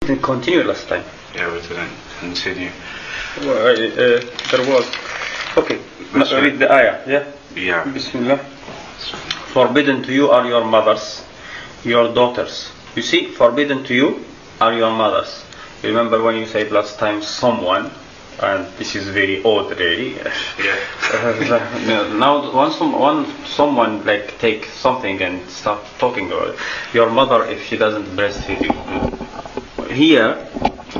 didn't continue last time. Yeah, we didn't continue. Well, there was. Okay, read the ayah, yeah? Yeah. Bismillah. Forbidden to you are your mothers, your daughters. You see, forbidden to you are your mothers. Remember when you said last time someone, and this is very odd really. Yeah. Now when someone like take something and start talking about it, your mother if she doesn't breastfeed you. Here,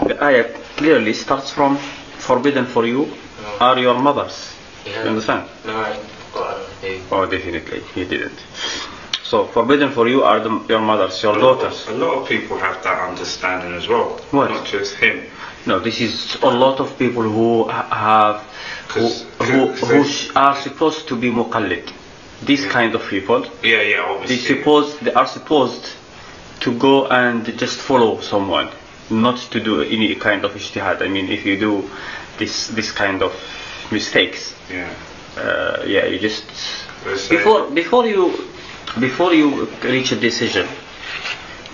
the ayah clearly starts from forbidden for you are your mothers. Yeah. You understand? No, I got it. Oh, definitely, he didn't. So, forbidden for you are your mothers, your daughters. A lot of people have that understanding as well. What? Not just him. No, this is a lot of people who have, who are supposed to be muqallid. These kind of people. Yeah, obviously. They are supposed to go and just follow someone, not to do any kind of ijtihad. I mean, if you do this kind of mistakes, you just before you reach a decision,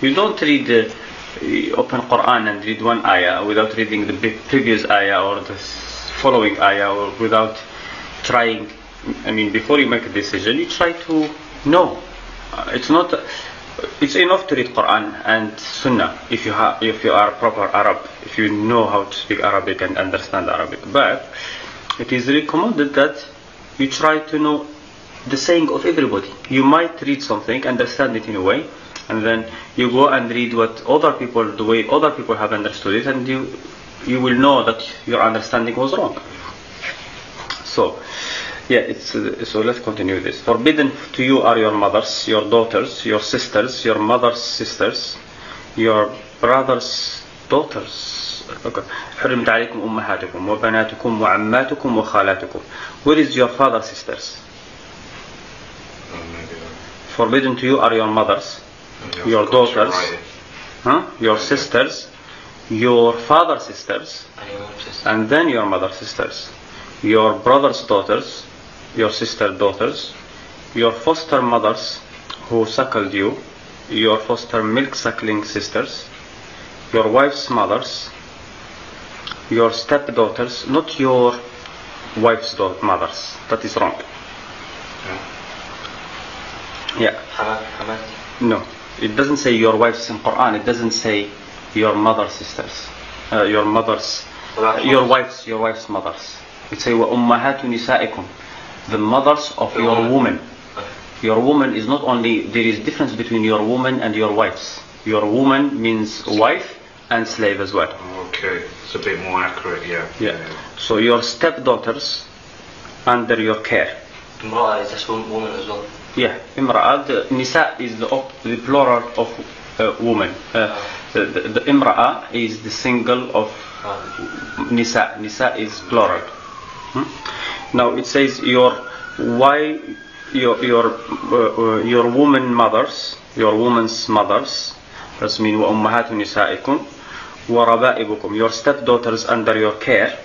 you don't read the open Quran and read one ayah without reading the previous ayah or the following ayah, or without trying. I mean, before you make a decision, you try to know. It's enough to read Quran and Sunnah if you are proper Arab, if you know how to speak Arabic and understand Arabic. But it is recommended that you try to know the saying of everybody. You might read something, understand it in a way, and then you go and read the way other people have understood it, and you will know that your understanding was wrong. So, so let's continue this. Forbidden to you are your mothers, your daughters, your sisters, your mother's sisters, your brother's daughters. حرمت عليكم أمهاتكم وبناتكم وعماتكم وخالاتكم. Where is your father's sisters? Forbidden to you are your mothers, your daughters, your sisters, your father's sisters, and then your mother's sisters, your brother's daughters, your sister's daughters, your foster mothers who suckled you, your foster milk suckling sisters, your wife's mothers, your stepdaughters, not your wife's mothers. That is wrong. Yeah. No, it doesn't say your wife's in Quran. It doesn't say your mother's sisters, your wife's mothers. It says وَأُمَّهَاتُ نِسَائِكُمْ, the mothers of your woman. Your woman is not only, there is difference between your woman and your wives. Your woman means wife and slave as well. Okay, it's a bit more accurate, yeah. So your stepdaughters under your care. Imra'a is just woman as well. Yeah, Imra'a, the Nisa is the plural of woman. The Imra'a is the single of Nisa. Nisa is plural. Now it says your woman mothers, your woman's mothers. That means وَأُمَّهَاتُ نِسَائِكُمْ وَرَبَائِبُكُمْ, your stepdaughters under your care,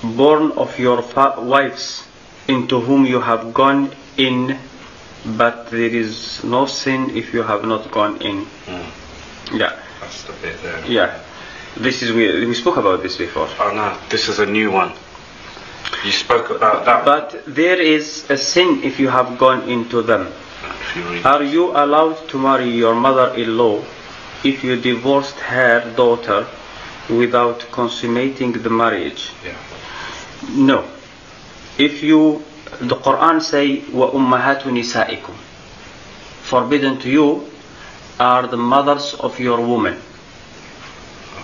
born of your wives into whom you have gone in, but there is no sin if you have not gone in. Yeah. That's the bit there. Yeah. This is we spoke about this before. Oh no, this is a new one. You spoke about that. But there is a sin if you have gone into them. Are you allowed to marry your mother-in-law if you divorced her daughter without consummating the marriage? Yeah. No. If the Quran say وَأُمَّهَاتُ نِسَائِكُمْ, forbidden to you are the mothers of your woman.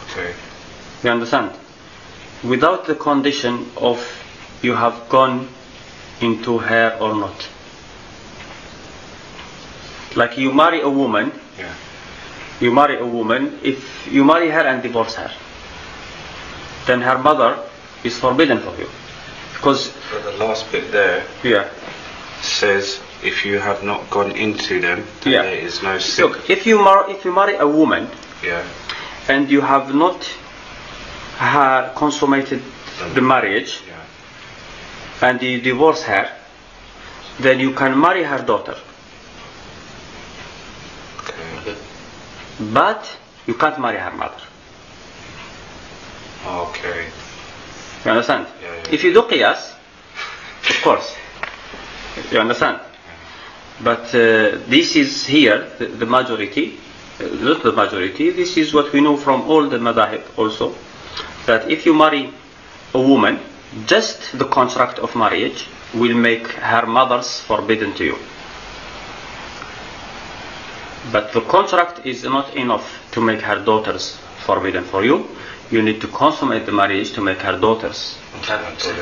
Okay. You understand? Without the condition of you have gone into her or not. Like you marry a woman. Yeah. You marry a woman. If you marry her and divorce her, then her mother is forbidden for you. Because the last bit there says if you have not gone into them, then there is no sin. Look, if you marry a woman and you have not consummated the marriage and you divorce her, then you can marry her daughter. Okay. But you can't marry her mother. Okay. You understand? Yeah. If you do qiyas, of course, you understand. But this is here the majority, not the majority. This is what we know from all the madhahib also, that if you marry a woman, just the contract of marriage will make her mothers forbidden to you. But the contract is not enough to make her daughters forbidden for you. You need to consummate the marriage to make her daughters.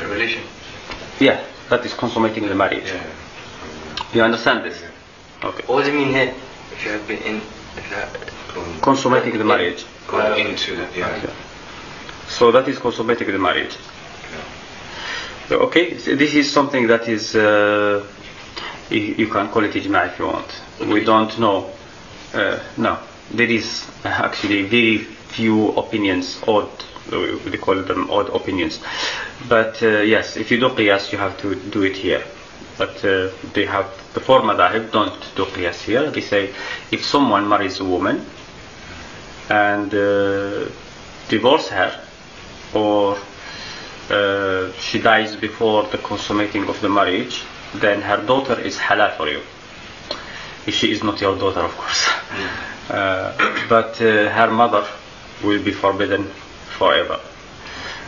Relation. Yeah, that is consummating the marriage. Yeah. You understand this? Okay. What does it mean here? If you have been in, Consummating the marriage. Going into that, yeah. Okay. So that is consummating the marriage. Okay, so this is something that is, you can call it ijma if you want. We don't know. No, there is actually very few opinions, odd, we call them odd opinions. But yes, if you do qiyas, you have to do it here. But they have, the four madhahib don't do qiyas here. They say if someone marries a woman and divorce her, or she dies before the consummating of the marriage, then her daughter is halal for you. If she is not your daughter, of course. But her mother will be forbidden forever.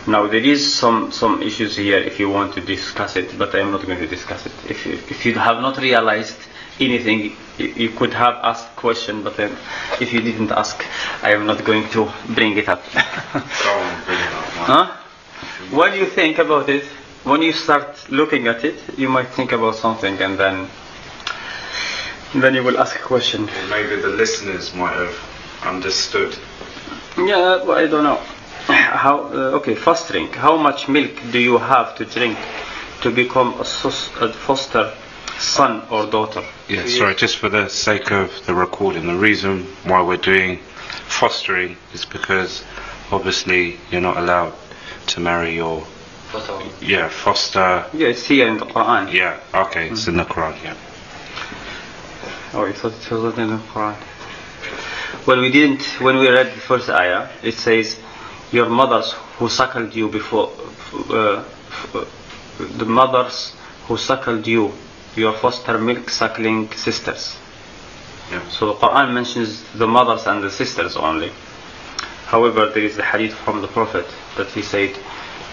Now there is some issues here if you want to discuss it, but I am not going to discuss it. If you have not realized anything, you could have asked question, but then if you didn't ask, I am not going to bring it up. Huh? What do you think about it? When you start looking at it, you might think about something, and then you will ask a question. Or maybe the listeners might have understood. Yeah, well, I don't know. Okay, fostering. How much milk do you have to drink to become a foster son or daughter? Yeah, sorry, just for the sake of the recording, the reason why we're doing fostering is because obviously you're not allowed to marry your foster. Yeah, it's here in the Quran. Yeah, okay, it's in the Quran, yeah. Oh, I thought it was not in the Quran. Well, we didn't, when we read the first ayah, it says, your mothers who suckled you before, the mothers who suckled you, your foster milk suckling sisters. Yeah. So the Quran mentions the mothers and the sisters only. However, there is a hadith from the Prophet that he said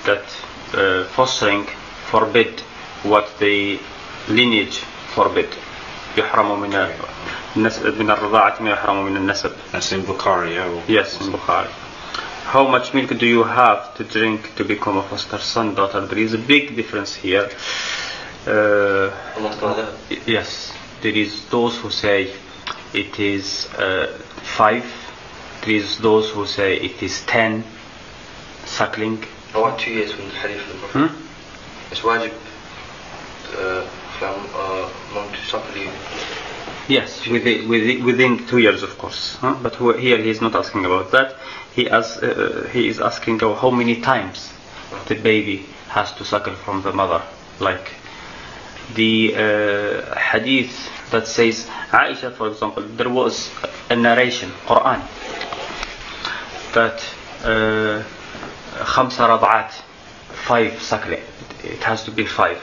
that fostering forbid what the lineage forbid. يحرم من الرضاعة ما يحرم من النسب. That's in Bukhari, yeah? Yes, in Bukhari. How much milk do you have to drink to become a foster son, daughter? There is a big difference here. Yes, there is those who say it is 5. There is those who say it is 10 suckling. I want 2 years from the hadith of the Prophet. It's wajib for mom to suckle you. Yes, within 2 years, of course. But here he is not asking about that. He is asking how many times the baby has to suckle from the mother. Like the hadith that says, Aisha, for example, there was a narration, Quran, that 5 رضعات, 5 suckling. It has to be 5.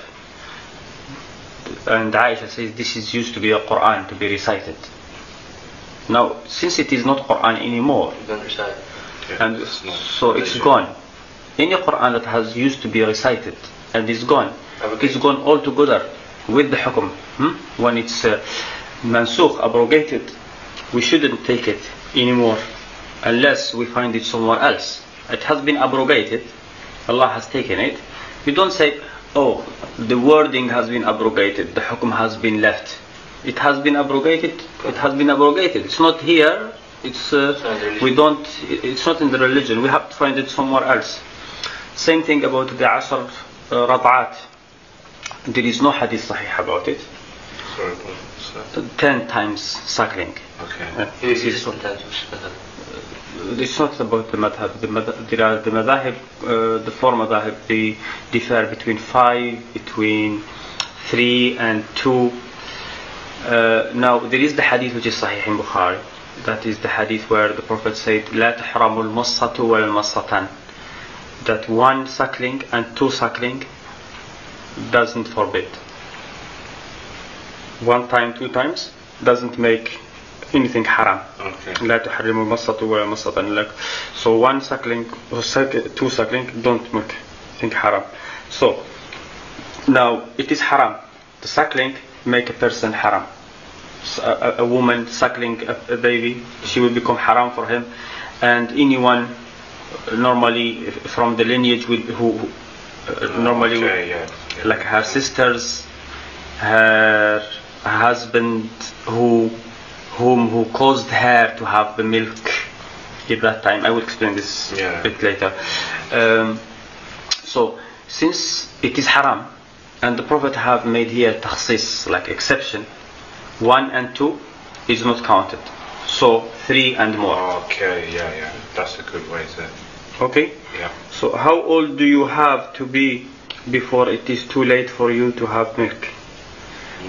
And Aisha says this is used to be a Quran to be recited. Now, since it is not Quran anymore, and so it's gone. Any Quran that has used to be recited and is gone, it's gone altogether with the hukum. When it's mansukh, abrogated, we shouldn't take it anymore unless we find it somewhere else. It has been abrogated, Allah has taken it. We don't say, oh, the wording has been abrogated, the hukum has been left. It has been abrogated, it has been abrogated. It's not here, it's it's not in the religion, we have to find it somewhere else. Same thing about the 10 rad'at. There is no hadith sahih about it. 10 times suckling. Okay. It's not about the madhahib. There are the madhahib, the four madhahib, they differ between 5, between 3 and 2. Now there is the hadith which is sahih in Bukhari. That is the hadith where the Prophet said, لا تحرم المصة ولا المصتان. that one suckling and two suckling doesn't forbid. One time, two times doesn't make anything haram. لا تحرم المصة ولا مصة لك. So one suckling or two suckling don't make anything haram. So now it is haram. The suckling make a person haram. A woman suckling a baby, she will become haram for him, and anyone normally from the lineage who normally like her sisters, her husband who caused her to have the milk at that time. I will explain this a bit later. So since it is haram, and the Prophet have made here takhsis, like exception, 1 and 2 is not counted. So 3 and more. Okay, yeah. That's a good way to. Okay? Yeah. So how old do you have to be before it is too late for you to have milk?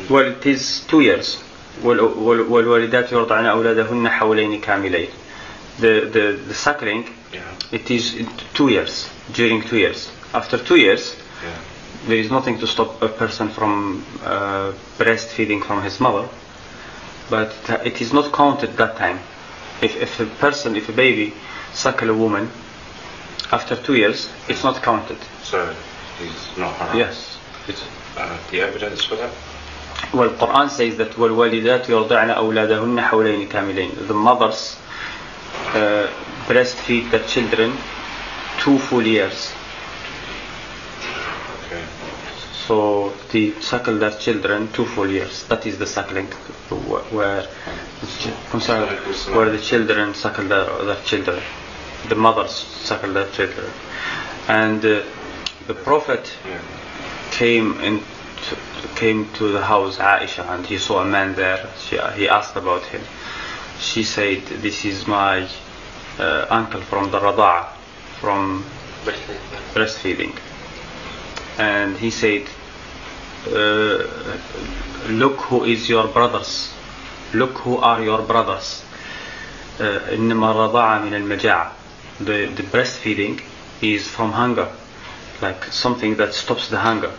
Well, it is 2 years. والوالدات يرضعن أولادهن حولين كاملين. The suckling, it is 2 years, during 2 years. After 2 years, there is nothing to stop a person from breastfeeding from his mother, but it is not counted that time. If a baby suckle a woman after 2 years, it's not counted. So he's not haram. Yes. The evidence for that? Well, Quran says that وَالْوَالِدَاتُ يَرْضِعْنَ أَوْلَادَهُنَّ حَوْلَيْنِ كَامِلَيْنِ. The mothers breastfeed their children 2 full years. Okay. So they suckle their children 2 full years. That is the suckling, where the children suckle their children. The mothers suckle their children. And the Prophet came to the house, Aisha, and he saw a man there. He asked about him. She said, this is my uncle from the Rada'a, from breastfeeding. And he said, look who is your brothers. Look who are your brothers. إنما الرضاعة من المجاعة. The breastfeeding is from hunger, like something that stops the hunger.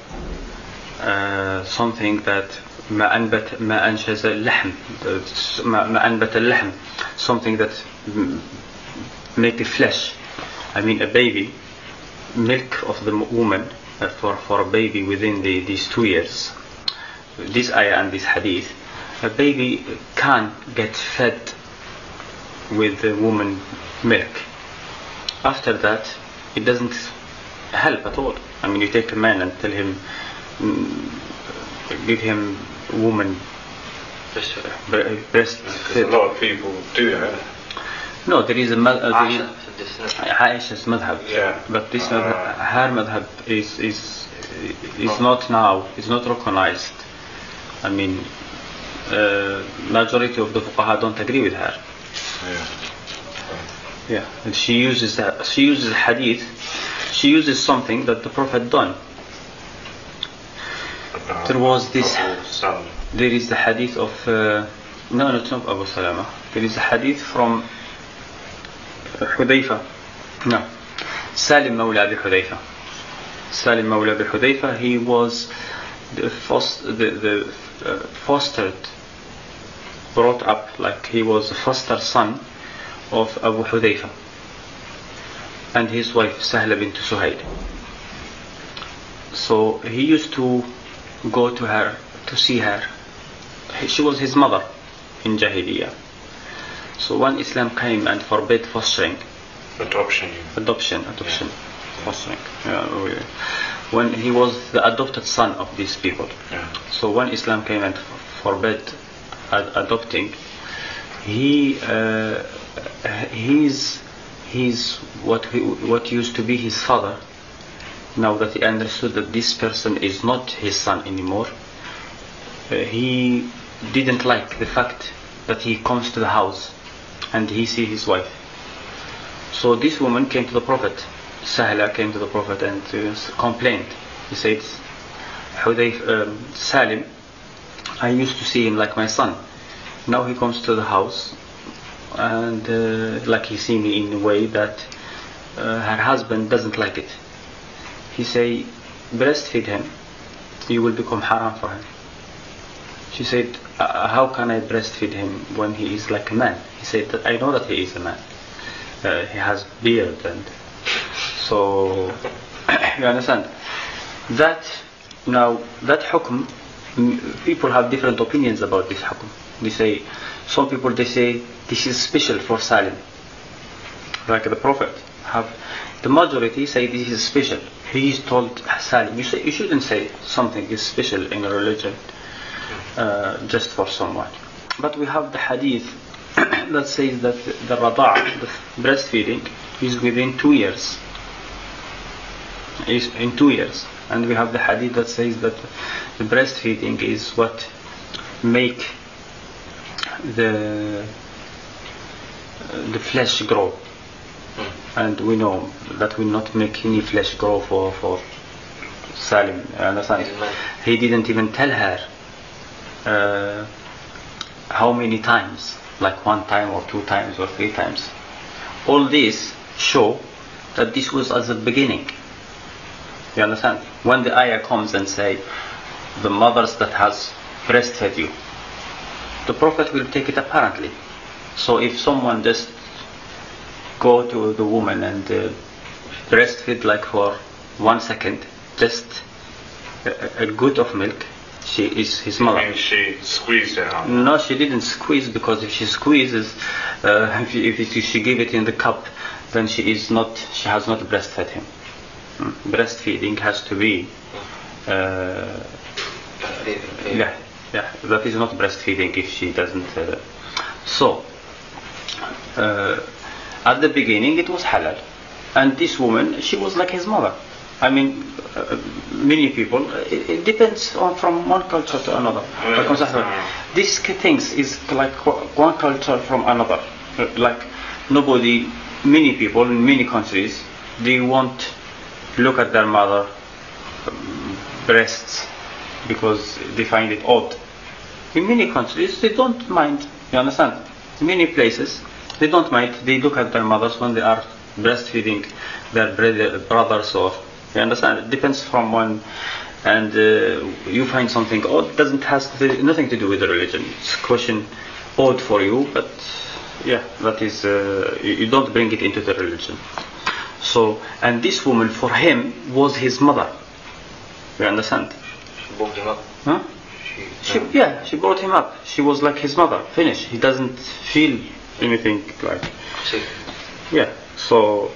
Something that ما أنشز اللحم, ما أنبت اللحم, something that make the flesh. I mean, a baby, milk of the woman for a baby within these 2 years. This ayah and this hadith, a baby can get fed with the woman milk. After that, it doesn't help at all. I mean, you take a man and tell him, give him woman breast. A lot of people do that. No, there is a Aisha's madhahib. Yeah. But this her madhahib is not now. It's not recognized. I mean, majority of the fuqaha don't agree with her. Yeah, and she uses hadith. She uses something that the Prophet done. There was this. There is the hadith of no, it's not Abu Salama. There is a hadith from Hudayfa. No, Salim Mawla bi Hudayfa. Salim Mawla bi Hudayfa. He was the fostered, brought up, like he was the foster son of Abu Hudayfa and his wife Sahla bint Suhail. So he used to go to her to see her. She was his mother in Jahiliyyah. So when Islam came and forbade fostering, adoption, fostering. When he was the adopted son of these people. So when Islam came and forbade adopting, he's what used to be his father. Now that he understood that this person is not his son anymore, he didn't like the fact that he comes to the house and he sees his wife. So this woman came to the Prophet. Sahla came to the Prophet and complained. He said, Salim, I used to see him like my son. Now he comes to the house and like he see me in a way that her husband doesn't like it. He say, breastfeed him, you will become haram for him. She said, how can I breastfeed him when he is like a man? He said, that I know that he is a man. He has beard, and so you understand that. Now that hukm, people have different opinions about this hukm. They say, some people they say this is special for Salim, like the Prophet. The majority say this is special. He is told Salim. You shouldn't say something is special in a religion just for someone. But we have the hadith that says that the rada', the breastfeeding, is within 2 years. Is in 2 years. And we have the hadith that says that the breastfeeding is what make the flesh grow. And we know that will not make any flesh grow for Salim. Understand? He didn't even tell her how many times, like 1 time or 2 times or 3 times. All this show that this was as a beginning. You understand? When the ayah comes and say, the mothers that has breastfed you, the Prophet will take it apparently. So if someone just go to the woman and breastfeed like for 1 second, just a good of milk, she is his mother. And she squeezed it out? No, she didn't squeeze, because if she squeezes, if she give it in the cup, then she has not breastfed him. Breastfeeding has to be that is not breastfeeding if she doesn't at the beginning it was halal, and this woman, she was like his mother. I mean, many people, it depends from one culture to another. These things is like one culture from another. Like many people in many countries, they won't look at their mother breasts because they find it odd. In many countries they don't mind, you understand? In many places they don't mind, they look at their mothers when they are breastfeeding their brothers, or you understand? It depends from one, and you find something odd, doesn't has nothing to do with the religion. It's a question odd for you, but yeah, that is you don't bring it into the religion. So, and this woman for him was his mother. You understand? She brought him up. Huh? She brought him up. She was like his mother. Finish. He doesn't feel anything like. See. Yeah. So.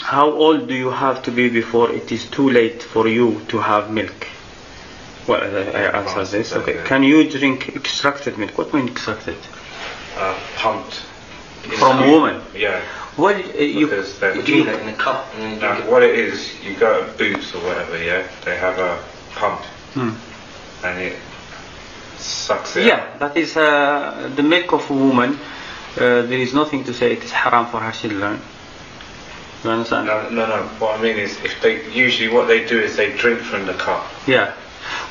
How old do you have to be before it is too late for you to have milk? Well, I answered this. Okay. Can you drink extracted milk? What means extracted? Pumped. From a woman? Yeah. Well, you drink it in a cup. And then what it is, you go to Boots or whatever, yeah? They have a pump. And it sucks it out. That is the milk of a woman. There is nothing to say it is haram for her children. You understand? No. What I mean is, usually what they do is they drink from the cup. Yeah.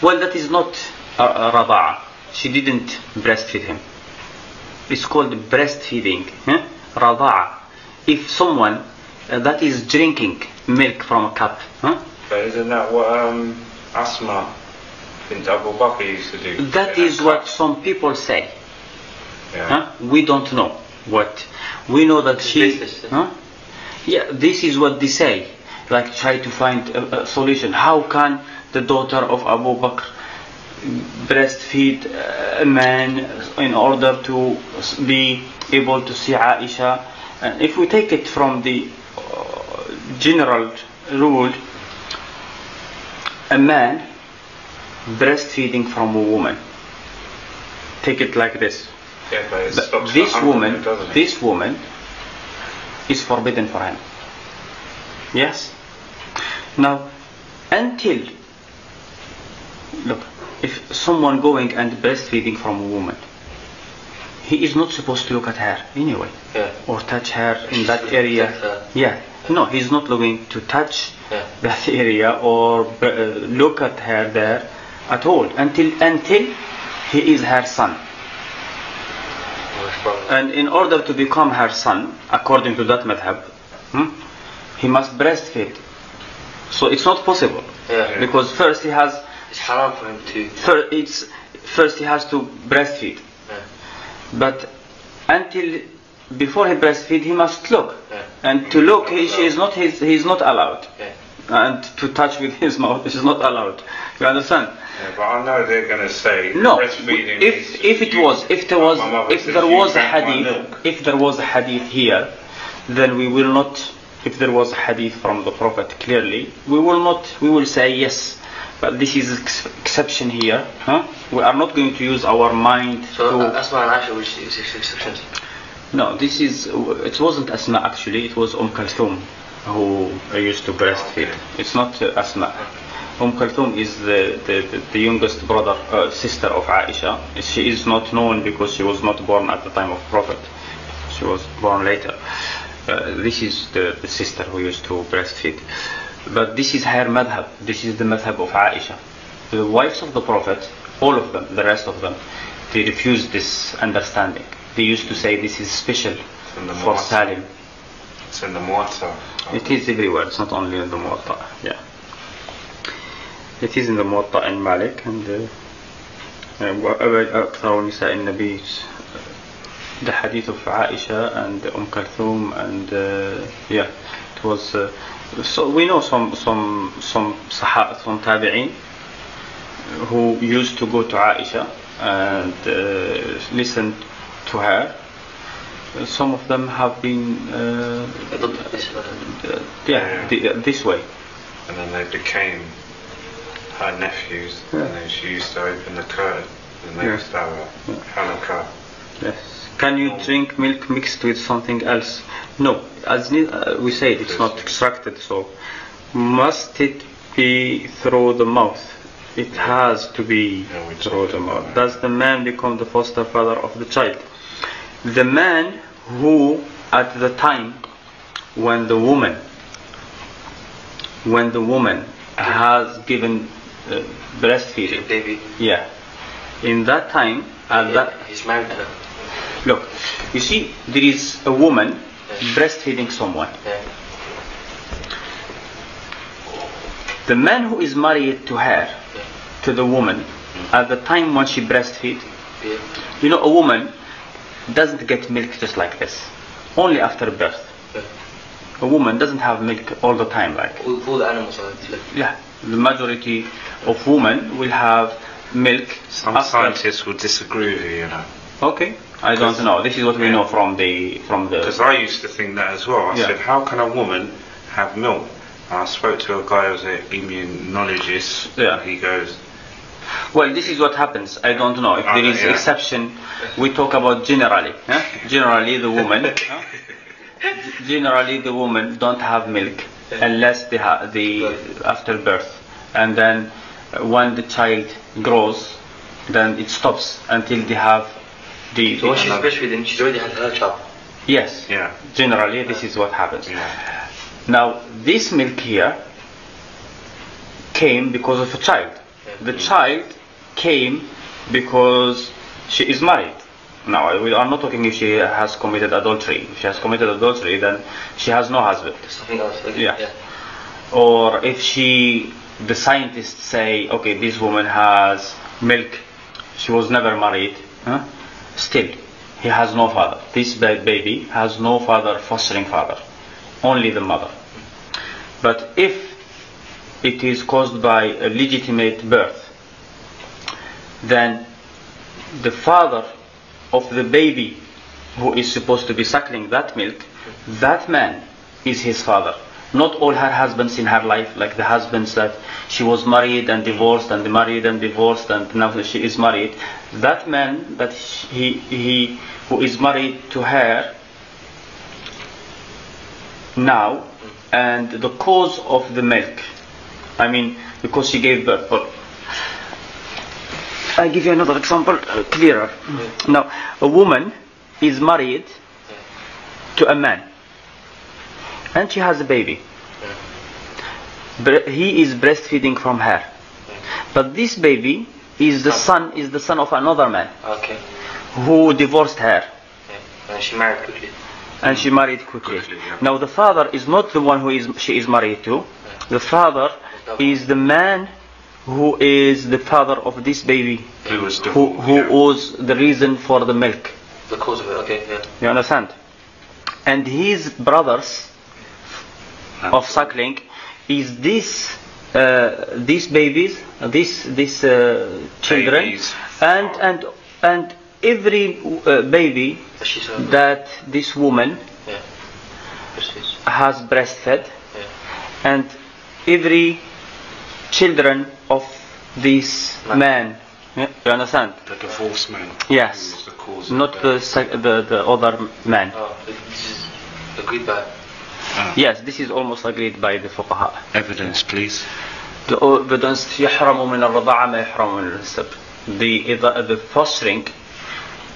Well, that is not a rada'a. She didn't breastfeed him. It's called breastfeeding. Rada'a. If someone that is drinking milk from a cup. But isn't that what Asma bint Abu Bakr used to do? That is what some people say. Yeah. We don't know what. We know that she. Yeah, this is what they say. Like, try to find a solution. How can the daughter of Abu Bakr breastfeed a man in order to be able to see Aisha? And if we take it from the general rule, a man breastfeeding from a woman, take it like this. Yeah, but it stops this woman is forbidden for him. Yes? Now, until, look, if someone going and breastfeeding from a woman, he is not supposed to look at her anyway, or touch her in that area. No, he's not going to touch that area or look at her there at all until he is her son. And in order to become her son, according to that madhab, he must breastfeed. So it's not possible. Yeah. Because first he has. It's haram for him to. First he has to breastfeed. Yeah. But before he breastfeed, he must look. Yeah. And to look, he's not allowed. Yeah. And to touch with his mouth is not allowed. You understand? Yeah, but I know they're going to say no. breastfeeding. If there was a hadith here, then we will not. If there was a hadith from the Prophet clearly, we will say yes. But this is exception here. We are not going to use our mind. So Asma and Aisha, which is exceptions? No, it wasn't Asma actually. It was Kulthum who used to breastfeed. It's not Asma. Kulthum is the youngest sister of Aisha. She is not known because she was not born at the time of Prophet. She was born later. This is the sister who used to breastfeed. But this is her madhab. This is the madhab of Aisha. The wives of the Prophet, all of them, the rest of them, they refused this understanding. They used to say this is special for Salim. It's in the Muwatta. It is everywhere. It's not only in the Muwatta. Yeah. It is in the Muwatta and Malik and أكثر نساء النبي. The hadith of Aisha and Kulthum and it was. So we know some tabi'in who used to go to Aisha and listen to her. Some of them have been this way. And then they became her nephews, and then she used to open the curtain and they used to have a halakha. Yes. Can you drink milk mixed with something else? No, as we said, it's not extracted. So, must it be through the mouth? It has to be through the mouth. Does the man become the foster father of the child? The man who, at the time when the woman has given breastfeeding, baby. Yeah, in that time, he's married to her. Look, you see, there is a woman breastfeeding someone. Yeah. The man who is married to her, to the woman, at the time when she breastfeeds, you know, a woman doesn't get milk just like this, only after birth. A woman doesn't have milk all the time, like. All the animals are like. Yeah, the majority of women will have milk. Some scientists will disagree with you, Okay. I don't know. This is what we know from the. Because I used to think that as well. I said, how can a woman have milk? And I spoke to a guy who was an immunologist. Yeah. And he goes. Well, this is what happens. I don't know if there is exception. We talk about generally. Generally, the woman. Generally, the women don't have milk unless they after birth, and then when the child grows, then it stops until they have. So when she's breastfeeding, she's already had her child. Yes. Yeah. Generally, this is what happens. Yeah. Now, this milk here came because of a child. The child came because she is married. Now, we are not talking if she has committed adultery. If she has committed adultery, then she has no husband. Something else. Okay. Yeah. Or if the scientists say, okay, this woman has milk, she was never married. Still, he has no father. This baby has no father, fostering father, only the mother. But if it is caused by a legitimate birth, then the father of the baby who is supposed to be suckling that milk, that man is his father. Not all her husbands in her life, like the husbands that she was married and divorced and married and divorced and now she is married. That man that he who is married to her now, and the cause of the milk, I mean, because she gave birth. But I give you another example, clearer. Now, a woman is married to a man, and she has a baby. He is breastfeeding from her, but this baby is the son of another man, Okay. who divorced her, And she married quickly. And she married quickly. Yeah. Now the father is not the one she is married to. The father is the man who is the father of this baby, Who was was the reason for the milk. The cause of it, okay, yeah. You understand? And his brothers of suckling is these babies, these children, Babies. and every baby She's that this woman yeah. Breastfeeds. has breastfed, Yeah. and every children of this man. Yeah, you understand? The divorced man. Yes. Who was the cause Not of the other man. Oh, this is agreed by. Yes, this is almost agreed by the fuqaha. Evidence, please. The evidence يحرم من الرضاعة ما يحرم من النسب. The fostering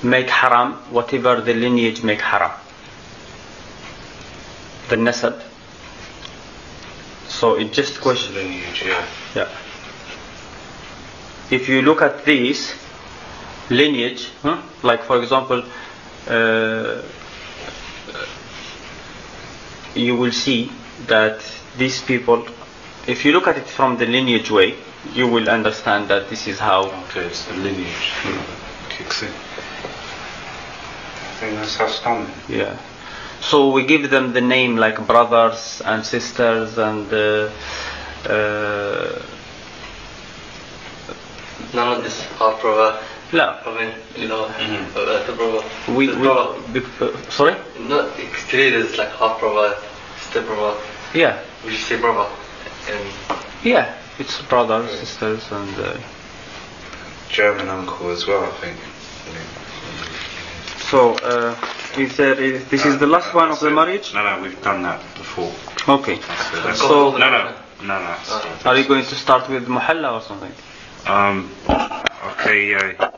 make haram whatever the lineage make haram. The nasab. So it just question. Lineage, yeah. Yeah. If you look at this lineage, like for example, you will see that these people, if you look at it from the lineage way, you will understand that this is how. Okay, it's the lineage kicks in. I think that's how it's done. Yeah. So we give them the name like brothers and sisters and None of this half brother. لا. I mean, you know, the brother. Sorry? No, today there's like half brother, step brother. Yeah. We should say brother. And Yeah. It's brothers, sisters, and. German uncle as well, I think. So, this is the last one of the marriage? No, we've done that before. Okay. So, So, no. are you going to start with Muhalla or something? Okay, yeah.